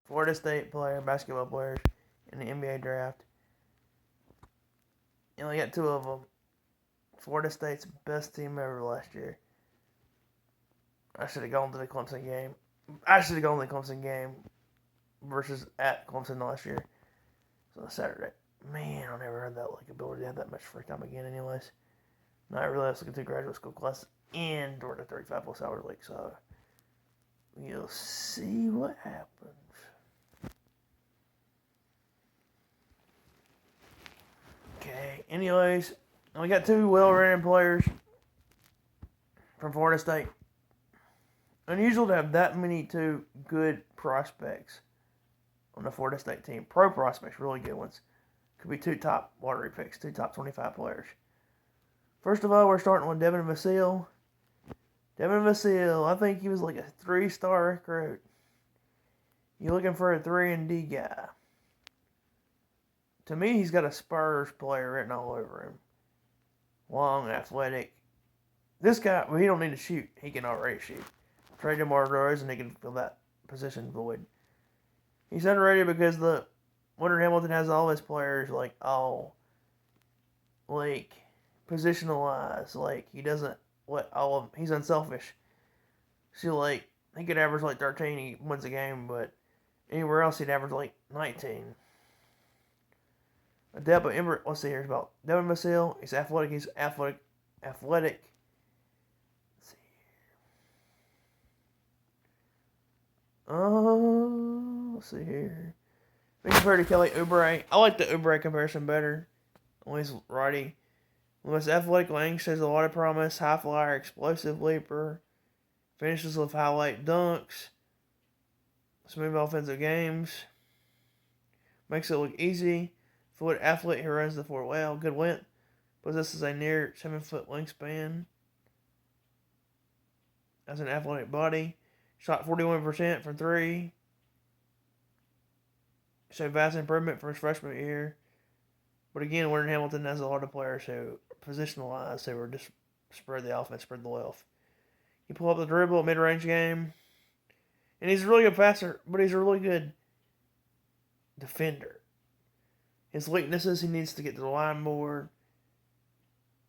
Florida State player, basketball players in the NBA draft. You only got two of them. Florida State's best team ever last year. I should have gone to the Clemson game. I should have gone to the Clemson game versus at Clemson last year. So Saturday. Man, I never had that ability to have that much free time again anyways. Now I realized looking through graduate school classes in Georgia 35 plus hours a week, so you'll see what happens. Okay, anyways, we got two well-rated players from Florida State. Unusual to have that many two good prospects on the Florida State team. Pro prospects, really good ones. Could be two top lottery picks, two top 25 players. First of all, we're starting with Devin Vassell. Devin Vassell, I think he was like a 3-star recruit. You're looking for a 3-and-D guy. To me, he's got a Spurs player written all over him. Long, athletic. This guy, well, he don't need to shoot. He can already shoot. Trade him DeMar and he can fill that position void. He's underrated because the Leonard Hamilton has all his players all positionalized. He doesn't let all of them. He's unselfish. So he could average 13. He wins a game, but anywhere else he'd average 19. Let's see here. It's about Devin Vassell. He's athletic. Athletic. Let's see here. Compared to Kelly Oubre, I like the Oubre comparison better. Only he's righty. The most athletic length shows a lot of promise. High flyer, explosive leaper. Finishes with highlight dunks. Smooth offensive games. Makes it look easy. Fluid athlete who runs the floor well. Good length. Possesses a near 7-foot wingspan. Has an athletic body. Shot 41% from 3. Showed vast improvement from his freshman year. But again, Leonard Hamilton has a lot of players who positionalized, who were just spread the offense, spread the wealth. He pull up the dribble, mid-range game. And he's a really good passer, but he's a really good defender. His weaknesses, he needs to get to the line more.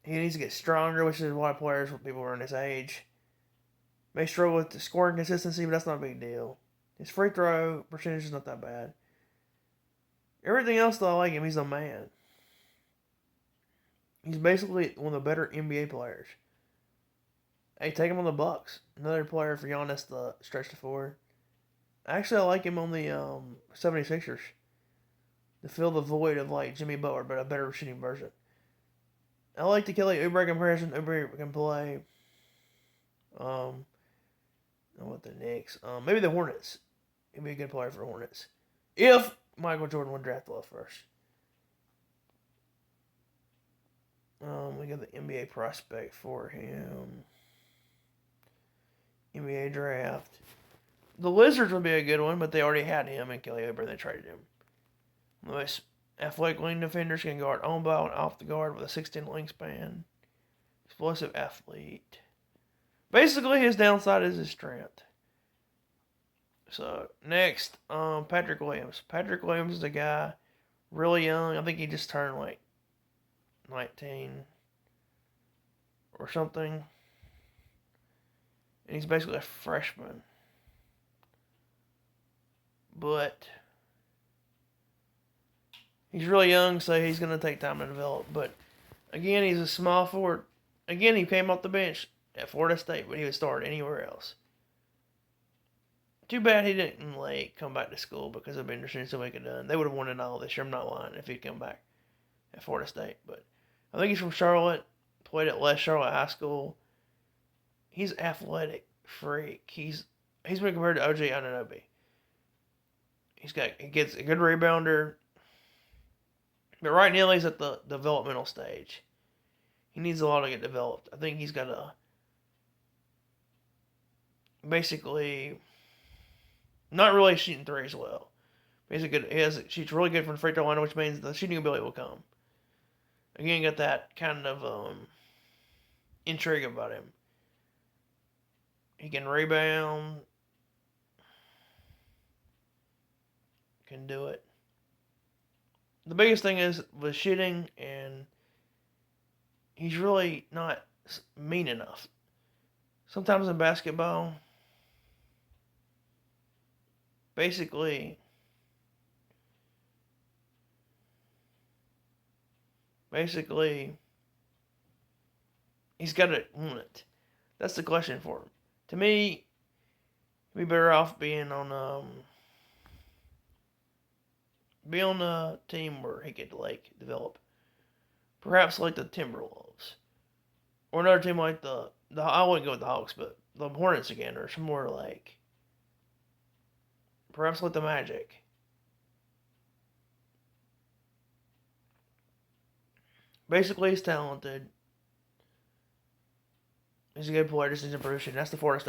He needs to get stronger, which is a lot of players, people around his age. May struggle with the scoring consistency, but that's not a big deal. His free throw percentage is not that bad. Everything else, though, I like him. He's a man. He's basically one of the better NBA players. Hey, take him on the Bucks. Another player for Giannis to stretch the floor. Actually, I like him on the 76ers. To fill the void of Jimmy Butler, but a better shooting version. I like the Kelly Oubre comparison. Oubre can play. What the Knicks? Maybe the Hornets. He'd be a good player for the Hornets. If Michael Jordan would draft well first. We got the NBA prospect for him. NBA draft. The Wizards would be a good one, but they already had him and Kelly Oubre. They traded him. The most athletic wing defenders can guard on ball and off the guard with a 16 wingspan. Explosive athlete. Basically, his downside is his strength. So, next, Patrick Williams. Patrick Williams is a guy really young. I think he just turned 19 or something. And he's basically a freshman. But he's really young, so he's going to take time to develop. But, again, he's a small forward. Again, he came off the bench at Florida State, but he would start anywhere else. Too bad he didn't come back to school because it'd been interesting to see what he could have done. They would have won it all this year. I'm not lying if he'd come back at Florida State. But I think he's from Charlotte. Played at West Charlotte High School. He's athletic freak. He's been compared to OG Anunoby. He gets a good rebounder. But right now he's at the developmental stage. He needs a lot to get developed. I think he's got to basically not really shooting threes well. Shoots really good from the free throw line, which means the shooting ability will come. Again, got that kind of intrigue about him. He can rebound. can do it. The biggest thing is with shooting, and he's really not mean enough. Sometimes in basketball, basically, basically, he's got to want it. That's the question for him. To me, he'd be better off be on a team where he could like develop, perhaps like the Timberwolves or another team like the I wouldn't go with the Hawks, but the Hornets again, or somewhere like perhaps like the Magic. Basically, he's talented. He's a good player. Just needs improvement. That's the Florida State.